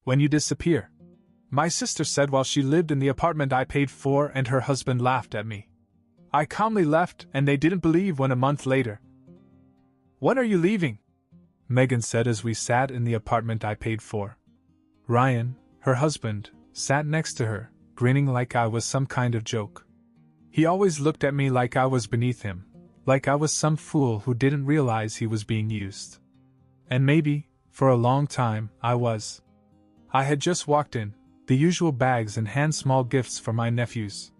When you disappear. My sister said while she lived in the apartment I paid for, and her husband laughed at me. I calmly left, and they didn't believe when a month later. When are you leaving? Megan said as we sat in the apartment I paid for. Ryan, her husband, sat next to her, grinning like I was some kind of joke. He always looked at me like I was beneath him, like I was some fool who didn't realize he was being used. And maybe, for a long time, I was. I had just walked in, the usual bags in hand, small gifts for my nephews.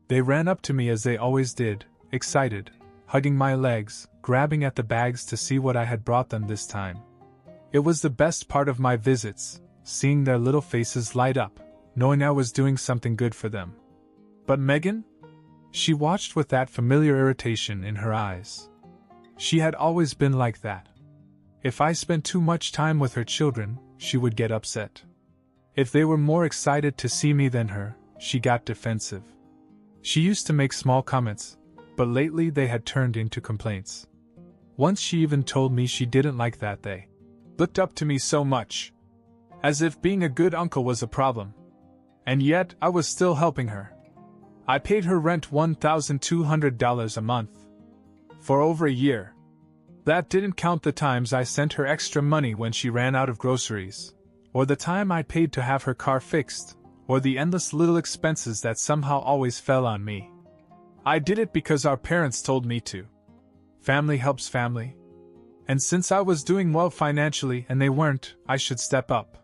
They ran up to me as they always did, excited, hugging my legs, grabbing at the bags to see what I had brought them this time. It was the best part of my visits, seeing their little faces light up, knowing I was doing something good for them. But Megan? She watched with that familiar irritation in her eyes. She had always been like that. If I spent too much time with her children, she would get upset. If they were more excited to see me than her, she got defensive. She used to make small comments, but lately they had turned into complaints. Once she even told me she didn't like that they looked up to me so much. As if being a good uncle was a problem. And yet, I was still helping her. I paid her rent $1,200 a month. For over a year. That didn't count the times I sent her extra money when she ran out of groceries, or the time I paid to have her car fixed, or the endless little expenses that somehow always fell on me. I did it because our parents told me to. Family helps family. And since I was doing well financially and they weren't, I should step up.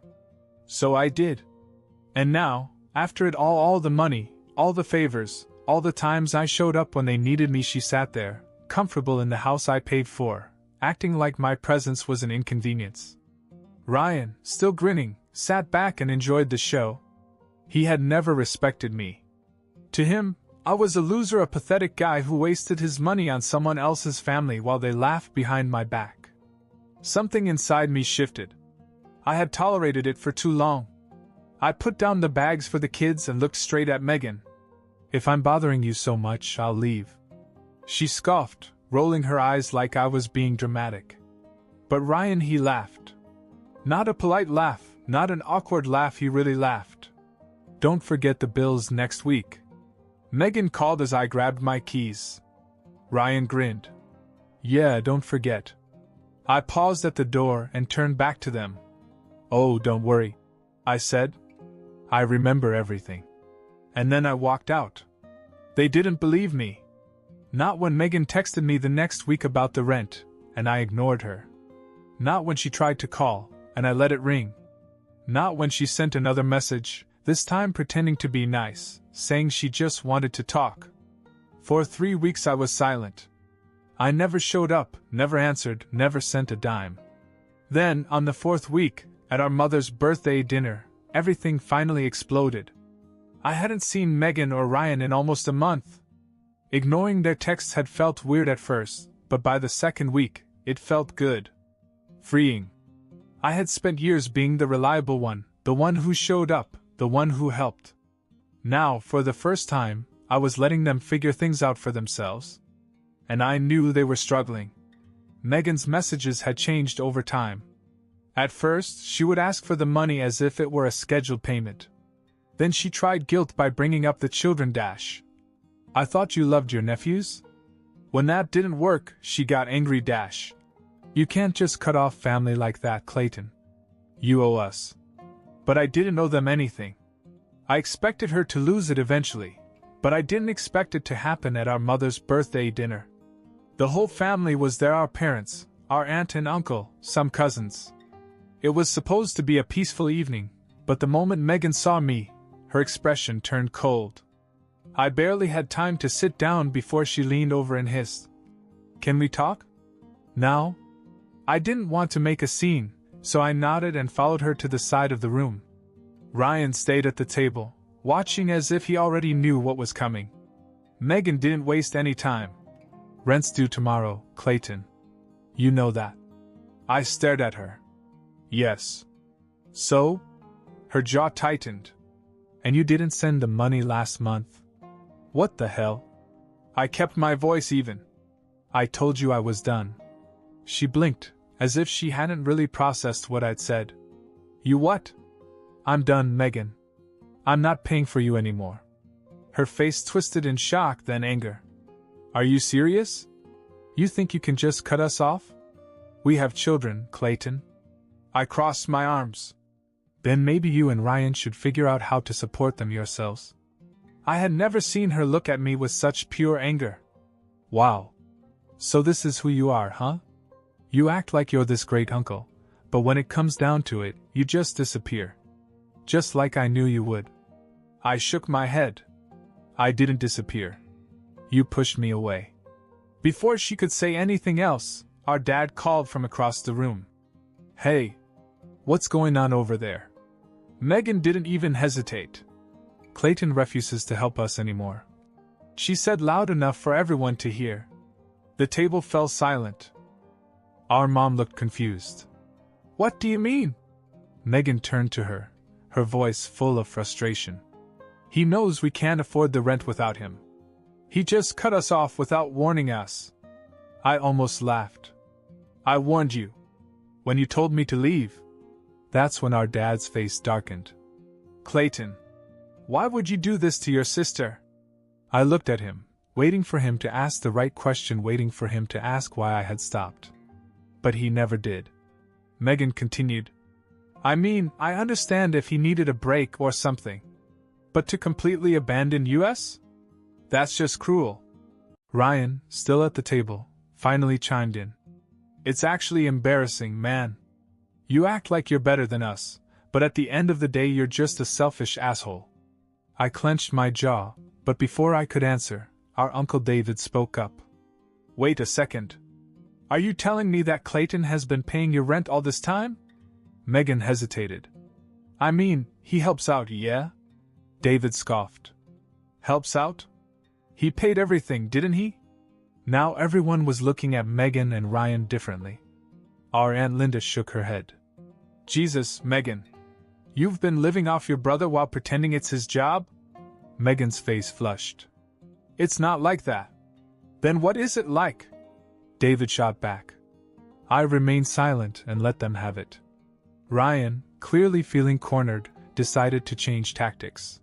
So I did. And now, after it all the money, all the favors, all the times I showed up when they needed me, she sat there, comfortable in the house I paid for, acting like my presence was an inconvenience. Ryan, still grinning, sat back and enjoyed the show. He had never respected me. To him, I was a loser, a pathetic guy who wasted his money on someone else's family while they laughed behind my back. Something inside me shifted. I had tolerated it for too long. I put down the bags for the kids and looked straight at Megan. If I'm bothering you so much, I'll leave. She scoffed, rolling her eyes like I was being dramatic. But Ryan, he laughed. Not a polite laugh, not an awkward laugh, he really laughed. Don't forget the bills next week. Megan called as I grabbed my keys. Ryan grinned. Yeah, don't forget. I paused at the door and turned back to them. Oh, don't worry, I said. I remember everything. And then I walked out. They didn't believe me. Not when Megan texted me the next week about the rent, and I ignored her. Not when she tried to call, and I let it ring. Not when she sent another message, this time pretending to be nice, saying she just wanted to talk. For 3 weeks I was silent. I never showed up, never answered, never sent a dime. Then, on the 4th week, at our mother's birthday dinner, everything finally exploded. I hadn't seen Megan or Ryan in almost a month. Ignoring their texts had felt weird at first, but by the 2nd week, it felt good. Freeing. I had spent years being the reliable one, the one who showed up, the one who helped. Now, for the first time, I was letting them figure things out for themselves. And I knew they were struggling. Megan's messages had changed over time. At first, she would ask for the money as if it were a scheduled payment. Then she tried guilt by bringing up the children dash. I thought you loved your nephews? When that didn't work, she got angry dash. You can't just cut off family like that, Clayton. You owe us. But I didn't owe them anything. I expected her to lose it eventually, but I didn't expect it to happen at our mother's birthday dinner. The whole family was there, our parents, our aunt and uncle, some cousins. It was supposed to be a peaceful evening, but the moment Megan saw me, her expression turned cold. I barely had time to sit down before she leaned over and hissed, "Can we talk? Now?" I didn't want to make a scene, so I nodded and followed her to the side of the room. Ryan stayed at the table, watching as if he already knew what was coming. Megan didn't waste any time. "Rent's due tomorrow, Clayton. You know that." I stared at her. "Yes." "So?" Her jaw tightened. "And you didn't send the money last month?" "What the hell?" I kept my voice even. "I told you I was done." She blinked, as if she hadn't really processed what I'd said. "You what?" I'm done, Megan. I'm not paying for you anymore. Her face twisted in shock, then anger. Are you serious? You think you can just cut us off? We have children, Clayton. I crossed my arms. Then maybe you and Ryan should figure out how to support them yourselves. I had never seen her look at me with such pure anger. Wow. So this is who you are, huh? You act like you're this great uncle, but when it comes down to it, you just disappear. Just like I knew you would. I shook my head. I didn't disappear. You pushed me away. Before she could say anything else, our dad called from across the room. Hey, what's going on over there? Megan didn't even hesitate. Clayton refuses to help us anymore. She said loud enough for everyone to hear. The table fell silent. Our mom looked confused. What do you mean? Megan turned to her, her voice full of frustration. He knows we can't afford the rent without him. He just cut us off without warning us. I almost laughed. I warned you. When you told me to leave. That's when our dad's face darkened. Clayton, why would you do this to your sister? I looked at him, waiting for him to ask the right question, waiting for him to ask why I had stopped. But he never did. Megan continued. I mean, I understand if he needed a break or something. But to completely abandon us? That's just cruel. Ryan, still at the table, finally chimed in. It's actually embarrassing, man. You act like you're better than us, but at the end of the day you're just a selfish asshole. I clenched my jaw, but before I could answer, our Uncle David spoke up. Wait a second. Are you telling me that Clayton has been paying your rent all this time? Megan hesitated. I mean, he helps out, yeah? David scoffed. Helps out? He paid everything, didn't he? Now everyone was looking at Megan and Ryan differently. Our Aunt Linda shook her head. Jesus, Megan. You've been living off your brother while pretending it's his job? Megan's face flushed. It's not like that. Then what is it like? David shot back. I remained silent and let them have it. Ryan, clearly feeling cornered, decided to change tactics.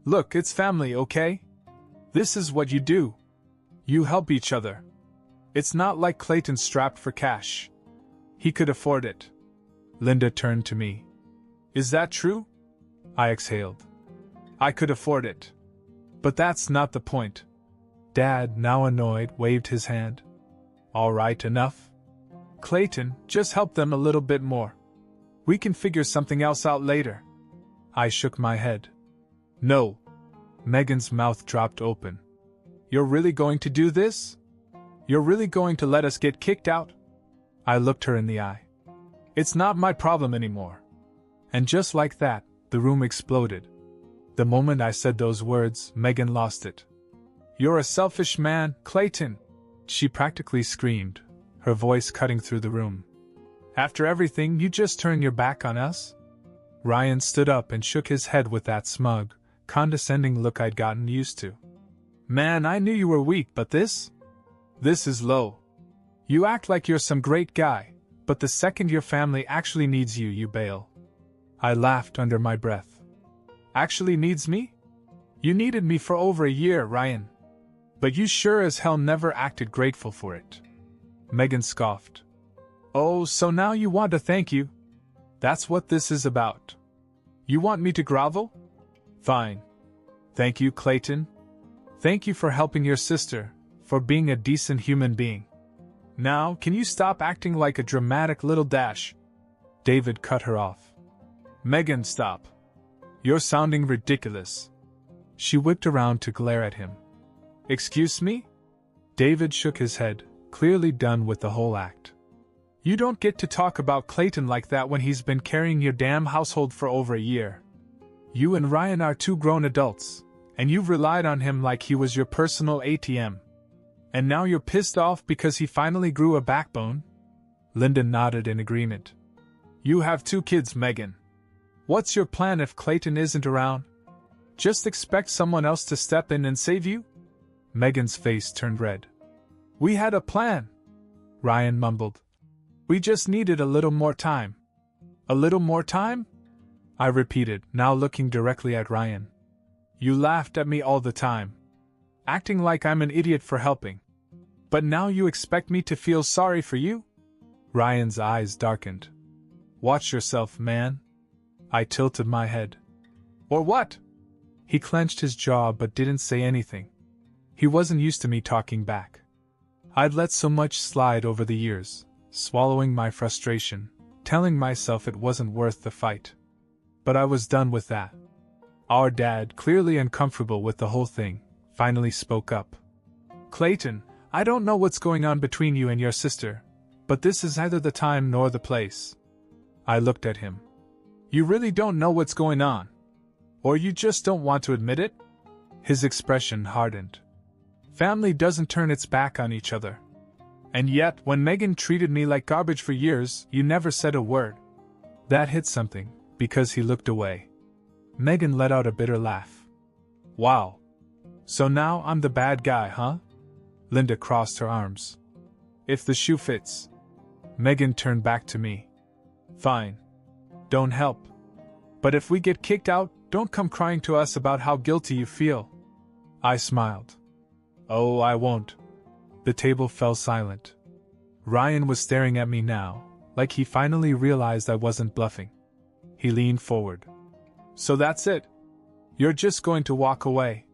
Look, it's family, okay? This is what you do. You help each other. It's not like Clayton's strapped for cash. He could afford it. Linda turned to me. Is that true? I exhaled. I could afford it. But that's not the point. Dad, now annoyed, waved his hand. All right, enough. Clayton, just help them a little bit more. We can figure something else out later. I shook my head. No. Megan's mouth dropped open. You're really going to do this? You're really going to let us get kicked out? I looked her in the eye. It's not my problem anymore. And just like that, the room exploded. The moment I said those words, Megan lost it. You're a selfish man, Clayton, she practically screamed, her voice cutting through the room. After everything, you just turn your back on us? Ryan stood up and shook his head with that smug, condescending look I'd gotten used to. Man, I knew you were weak, but this is low. You act like you're some great guy, but the second your family actually needs you, you bail. I laughed under my breath. Actually needs me? You needed me for over a year, Ryan. But you sure as hell never acted grateful for it. Megan scoffed. Oh, so now you want to thank you? That's what this is about. You want me to grovel? Fine. Thank you, Clayton. Thank you for helping your sister, for being a decent human being. Now, can you stop acting like a dramatic little dash? David cut her off. Megan, stop. You're sounding ridiculous. She whipped around to glare at him. Excuse me? David shook his head, clearly done with the whole act. You don't get to talk about Clayton like that when he's been carrying your damn household for over a year. You and Ryan are two grown adults, and you've relied on him like he was your personal ATM. And now you're pissed off because he finally grew a backbone? Linda nodded in agreement. You have 2 kids, Megan. What's your plan if Clayton isn't around? Just expect someone else to step in and save you? Megan's face turned red. We had a plan, Ryan mumbled. We just needed a little more time. A little more time? I repeated, now looking directly at Ryan. You laughed at me all the time, acting like I'm an idiot for helping. But now you expect me to feel sorry for you? Ryan's eyes darkened. Watch yourself, man. I tilted my head. Or what? He clenched his jaw but didn't say anything. He wasn't used to me talking back. I'd let so much slide over the years, swallowing my frustration, telling myself it wasn't worth the fight. But I was done with that. Our dad, clearly uncomfortable with the whole thing, finally spoke up. Clayton, I don't know what's going on between you and your sister, but this is neither the time nor the place. I looked at him. You really don't know what's going on? Or you just don't want to admit it? His expression hardened. Family doesn't turn its back on each other. And yet, when Megan treated me like garbage for years, you never said a word. That hit something, because he looked away. Megan let out a bitter laugh. Wow. So now I'm the bad guy, huh? Linda crossed her arms. If the shoe fits. Megan turned back to me. Fine. Don't help. But if we get kicked out, don't come crying to us about how guilty you feel. I smiled. Oh, I won't. The table fell silent. Ryan was staring at me now, like he finally realized I wasn't bluffing. He leaned forward. So that's it? You're just going to walk away?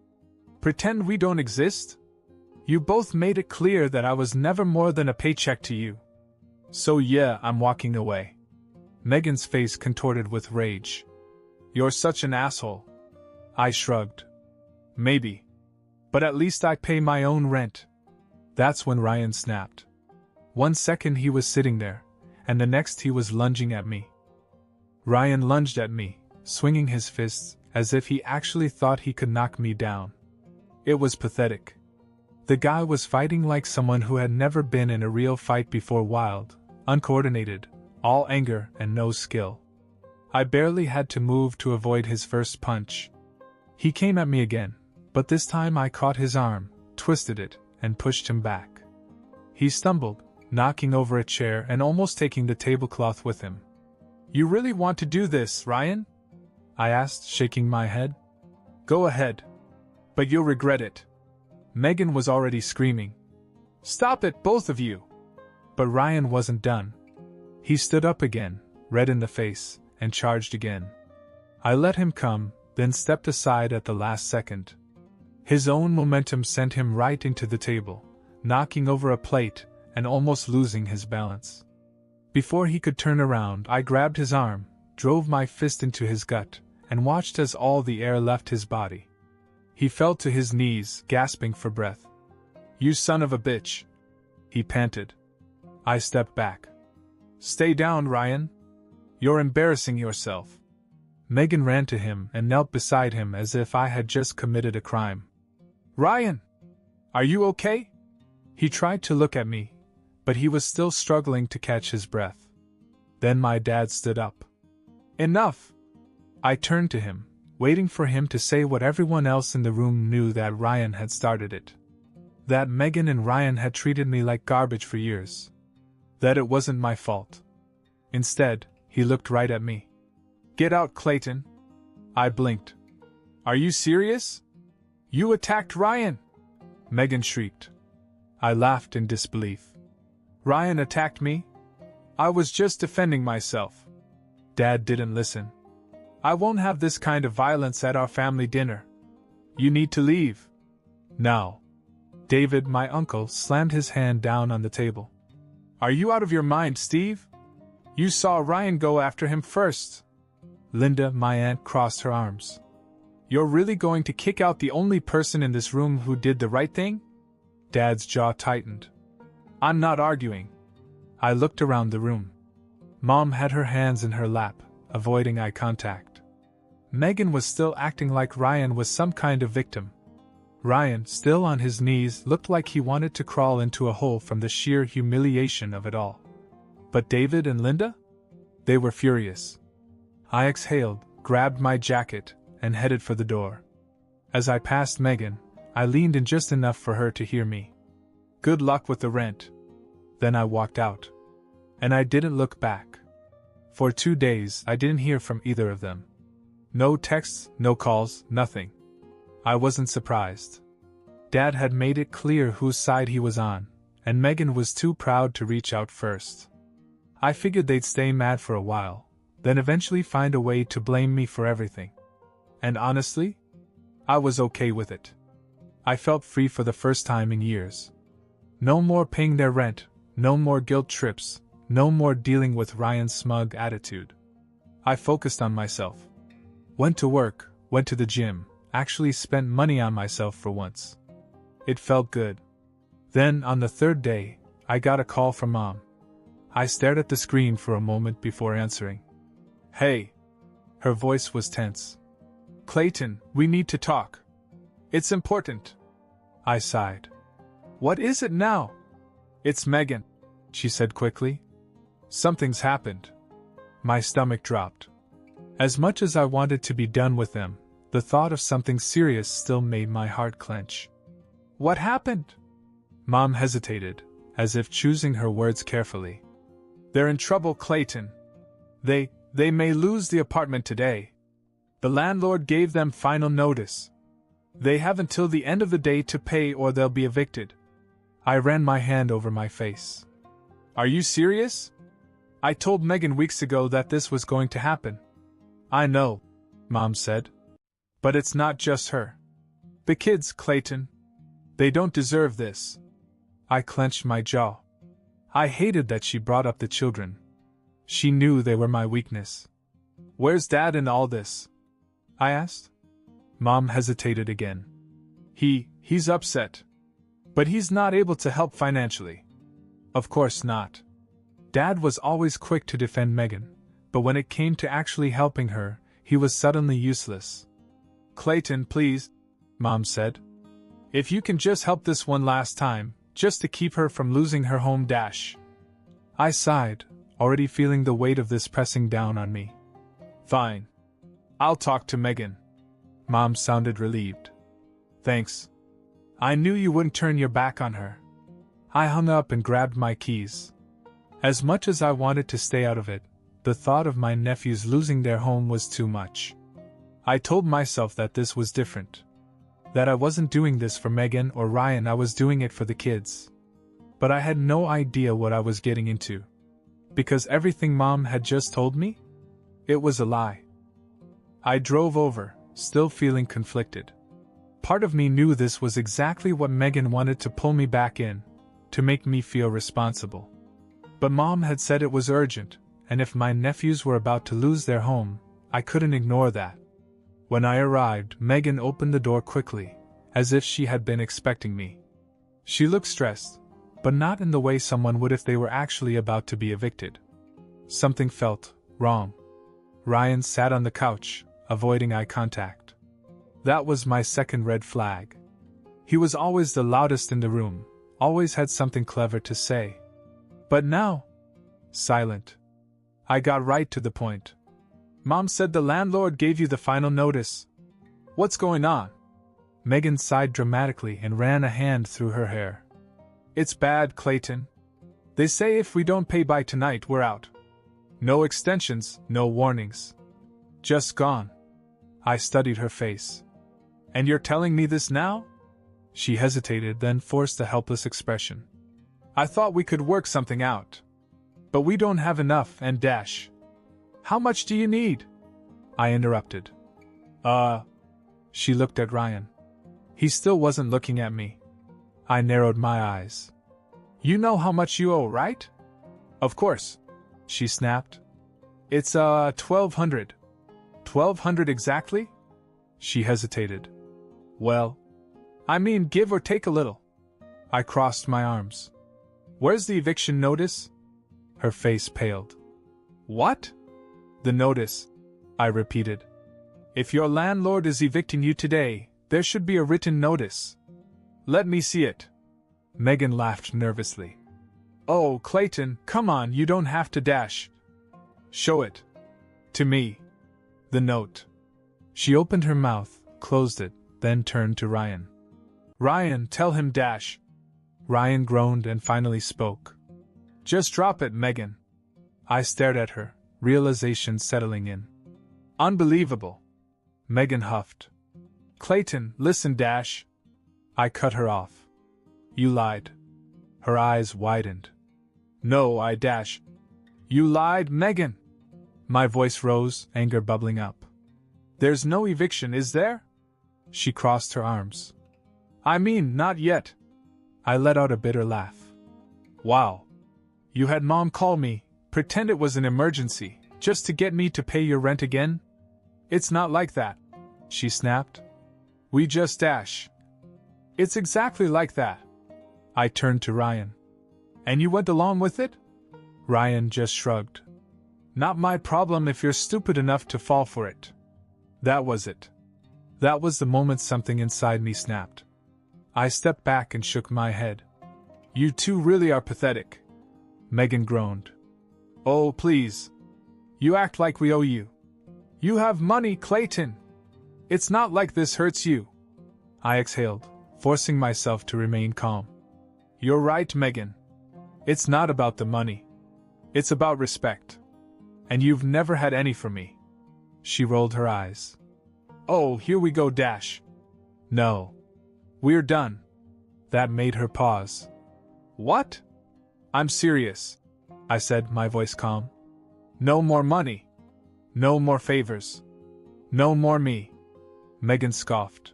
Pretend we don't exist? You both made it clear that I was never more than a paycheck to you. So yeah, I'm walking away. Megan's face contorted with rage. You're such an asshole. I shrugged. Maybe. But at least I pay my own rent. That's when Ryan snapped. 1 second he was sitting there, and the next he was lunging at me. Ryan lunged at me, swinging his fists, as if he actually thought he could knock me down. It was pathetic. The guy was fighting like someone who had never been in a real fight before, wild, uncoordinated, all anger and no skill. I barely had to move to avoid his first punch. He came at me again, but this time I caught his arm, twisted it, and pushed him back. He stumbled, knocking over a chair and almost taking the tablecloth with him. You really want to do this, Ryan? I asked, shaking my head. Go ahead. But you'll regret it. Megan was already screaming. Stop it, both of you! But Ryan wasn't done. He stood up again, red in the face, and charged again. I let him come, then stepped aside at the last second. His own momentum sent him right into the table, knocking over a plate and almost losing his balance. Before he could turn around, I grabbed his arm, drove my fist into his gut, and watched as all the air left his body. He fell to his knees, gasping for breath. You son of a bitch! He panted. I stepped back. Stay down, Ryan. You're embarrassing yourself. Megan ran to him and knelt beside him as if I had just committed a crime. Ryan! Are you okay? He tried to look at me, but he was still struggling to catch his breath. Then my dad stood up. Enough! I turned to him, waiting for him to say what everyone else in the room knew, that Ryan had started it. That Megan and Ryan had treated me like garbage for years. That it wasn't my fault. Instead, he looked right at me. Get out, Clayton. I blinked. Are you serious? You attacked Ryan! Megan shrieked. I laughed in disbelief. Ryan attacked me? I was just defending myself. Dad didn't listen. I won't have this kind of violence at our family dinner. You need to leave. Now. David, my uncle, slammed his hand down on the table. Are you out of your mind, Steve? You saw Ryan go after him first. Linda, my aunt, crossed her arms. You're really going to kick out the only person in this room who did the right thing? Dad's jaw tightened. I'm not arguing. I looked around the room. Mom had her hands in her lap, avoiding eye contact. Megan was still acting like Ryan was some kind of victim. Ryan, still on his knees, looked like he wanted to crawl into a hole from the sheer humiliation of it all. But David and Linda? They were furious. I exhaled, grabbed my jacket, and headed for the door. As I passed Megan, I leaned in just enough for her to hear me. Good luck with the rent. Then I walked out. And I didn't look back. For 2 days, I didn't hear from either of them. No texts, no calls, nothing. I wasn't surprised. Dad had made it clear whose side he was on, and Megan was too proud to reach out first. I figured they'd stay mad for a while, then eventually find a way to blame me for everything. And honestly, I was okay with it. I felt free for the first time in years. No more paying their rent, no more guilt trips, no more dealing with Ryan's smug attitude. I focused on myself. Went to work, went to the gym, actually spent money on myself for once. It felt good. Then, on the third day, I got a call from Mom. I stared at the screen for a moment before answering. "Hey." Her voice was tense. "Clayton, we need to talk. It's important." I sighed. "What is it now?" "It's Megan," she said quickly. "Something's happened." My stomach dropped. As much as I wanted to be done with them, the thought of something serious still made my heart clench. "What happened?" Mom hesitated, as if choosing her words carefully. "They're in trouble, Clayton. They may lose the apartment today. The landlord gave them final notice. They have until the end of the day to pay or they'll be evicted." I ran my hand over my face. "Are you serious? I told Megan weeks ago that this was going to happen." "I know," Mom said. "But it's not just her. The kids, Clayton. They don't deserve this." I clenched my jaw. I hated that she brought up the children. She knew they were my weakness. "Where's Dad in all this?" I asked. Mom hesitated again. He's upset. But he's not able to help financially." "Of course not." Dad was always quick to defend Megan, but when it came to actually helping her, he was suddenly useless. "Clayton, please," Mom said. "If you can just help this one last time, just to keep her from losing her home dash." I sighed, already feeling the weight of this pressing down on me. "Fine. I'll talk to Megan." Mom sounded relieved. "Thanks. I knew you wouldn't turn your back on her." I hung up and grabbed my keys. As much as I wanted to stay out of it, the thought of my nephews losing their home was too much. I told myself that this was different. That I wasn't doing this for Megan or Ryan, I was doing it for the kids. But I had no idea what I was getting into. Because everything Mom had just told me? It was a lie. I drove over, still feeling conflicted. Part of me knew this was exactly what Megan wanted to pull me back in, to make me feel responsible. But Mom had said it was urgent, and if my nephews were about to lose their home, I couldn't ignore that. When I arrived, Megan opened the door quickly, as if she had been expecting me. She looked stressed, but not in the way someone would if they were actually about to be evicted. Something felt wrong. Ryan sat on the couch, avoiding eye contact. That was my second red flag. He was always the loudest in the room, always had something clever to say. But now, silent. I got right to the point. "Mom said the landlord gave you the final notice. What's going on?" Megan sighed dramatically and ran a hand through her hair. "It's bad, Clayton. They say if we don't pay by tonight, we're out. No extensions, no warnings. Just gone." I studied her face. "And you're telling me this now?" She hesitated, then forced a helpless expression. "I thought we could work something out. But we don't have enough, and dash. How much do you need?" I interrupted. She looked at Ryan. He still wasn't looking at me. I narrowed my eyes. "You know how much you owe, right?" "Of course," she snapped. "It's, $1,200. $1,200 exactly?" She hesitated. "Well, I mean, give or take a little." I crossed my arms. "Where's the eviction notice?" Her face paled. "What?" "The notice," I repeated. "If your landlord is evicting you today, there should be a written notice." "Let me see it." Megan laughed nervously. "Oh, Clayton, come on, you don't have to dash." "Show it." "To me." "The note." She opened her mouth, closed it, then turned to Ryan. "Ryan, tell him dash." Ryan groaned and finally spoke. "Just drop it, Megan." I stared at her, realization settling in. Unbelievable. Megan huffed. Clayton, listen, Dash. I cut her off. You lied. Her eyes widened. No, I dash. You lied, Megan. My voice rose, anger bubbling up. There's no eviction, is there? She crossed her arms. I mean, not yet. I let out a bitter laugh. Wow. You had Mom call me, pretend it was an emergency, just to get me to pay your rent again? It's not like that, she snapped. We just dash. It's exactly like that. I turned to Ryan. And you went along with it? Ryan just shrugged. Not my problem if you're stupid enough to fall for it. That was it. That was the moment something inside me snapped. I stepped back and shook my head. You two really are pathetic. Megan groaned. Oh, please. You act like we owe you. You have money, Clayton. It's not like this hurts you. I exhaled, forcing myself to remain calm. You're right, Megan. It's not about the money. It's about respect. And you've never had any from me. She rolled her eyes. Oh, here we go, Dash. No. We're done. That made her pause. What? I'm serious, I said, my voice calm. No more money. No more favors. No more me. Megan scoffed.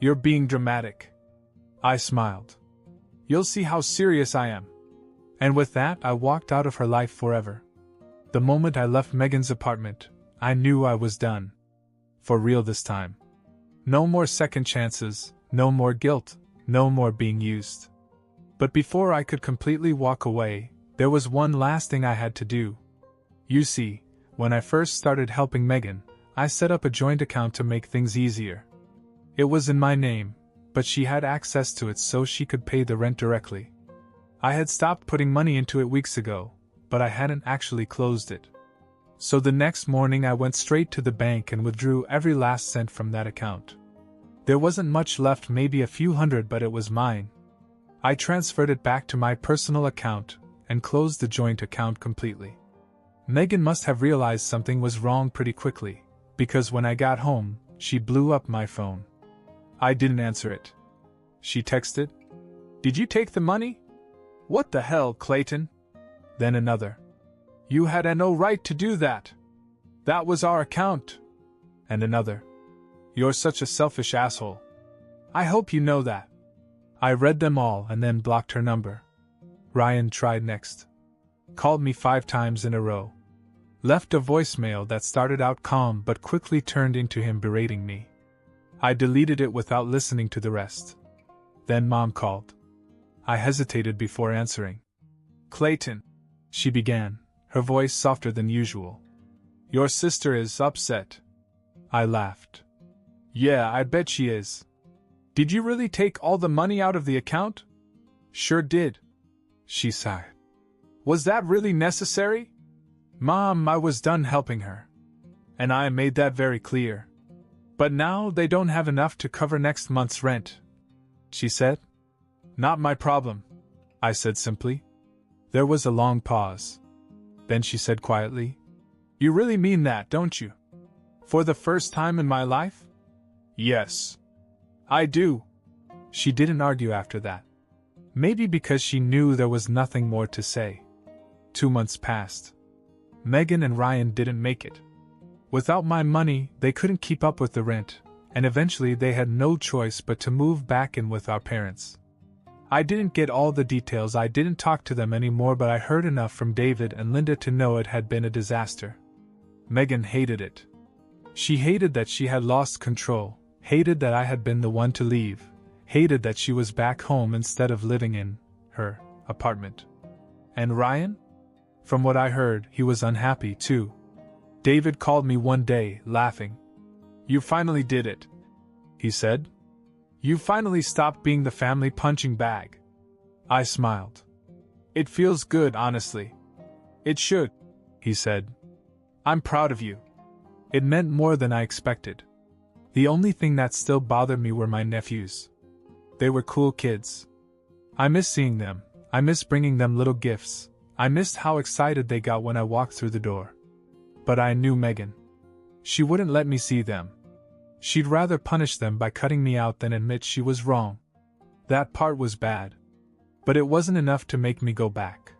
You're being dramatic. I smiled. You'll see how serious I am. And with that, I walked out of her life forever. The moment I left Megan's apartment, I knew I was done. For real this time. No more second chances, no more guilt, no more being used. But before I could completely walk away, there was one last thing I had to do. You see, when I first started helping Megan, I set up a joint account to make things easier. It was in my name, but she had access to it so she could pay the rent directly. I had stopped putting money into it weeks ago, but I hadn't actually closed it. So the next morning I went straight to the bank and withdrew every last cent from that account. There wasn't much left, maybe a few hundred, but it was mine. I transferred it back to my personal account and closed the joint account completely. Megan must have realized something was wrong pretty quickly, because when I got home, she blew up my phone. I didn't answer it. She texted, "Did you take the money?" "What the hell, Clayton?" Then another. "You had no right to do that. That was our account." And another. "You're such a selfish asshole. I hope you know that." I read them all and then blocked her number. Ryan tried next. Called me 5 times in a row. Left a voicemail that started out calm but quickly turned into him berating me. I deleted it without listening to the rest. Then Mom called. I hesitated before answering. "Clayton," she began, her voice softer than usual. "Your sister is upset." I laughed. "Yeah, I bet she is. Did you really take all the money out of the account?" "Sure did." She sighed. "Was that really necessary?" "Mom, I was done helping her. And I made that very clear. But now they don't have enough to cover next month's rent," she said. "Not my problem," I said simply. There was a long pause. Then she said quietly, "You really mean that, don't you? For the first time in my life?" "Yes. I do." She didn't argue after that. Maybe because she knew there was nothing more to say. 2 months passed. Megan and Ryan didn't make it. Without my money, they couldn't keep up with the rent, and eventually they had no choice but to move back in with our parents. I didn't get all the details, I didn't talk to them anymore, but I heard enough from David and Linda to know it had been a disaster. Megan hated it. She hated that she had lost control, hated that I had been the one to leave, hated that she was back home instead of living in her apartment. And Ryan? From what I heard, he was unhappy too. David called me one day, laughing. "You finally did it," he said. "You finally stopped being the family punching bag." I smiled. "It feels good, honestly." "It should," he said. "I'm proud of you." It meant more than I expected. The only thing that still bothered me were my nephews. They were cool kids. I missed seeing them, I missed bringing them little gifts, I missed how excited they got when I walked through the door. But I knew Megan. She wouldn't let me see them. She'd rather punish them by cutting me out than admit she was wrong. That part was bad. But it wasn't enough to make me go back.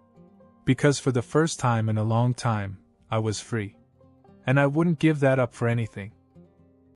Because for the first time in a long time, I was free. And I wouldn't give that up for anything.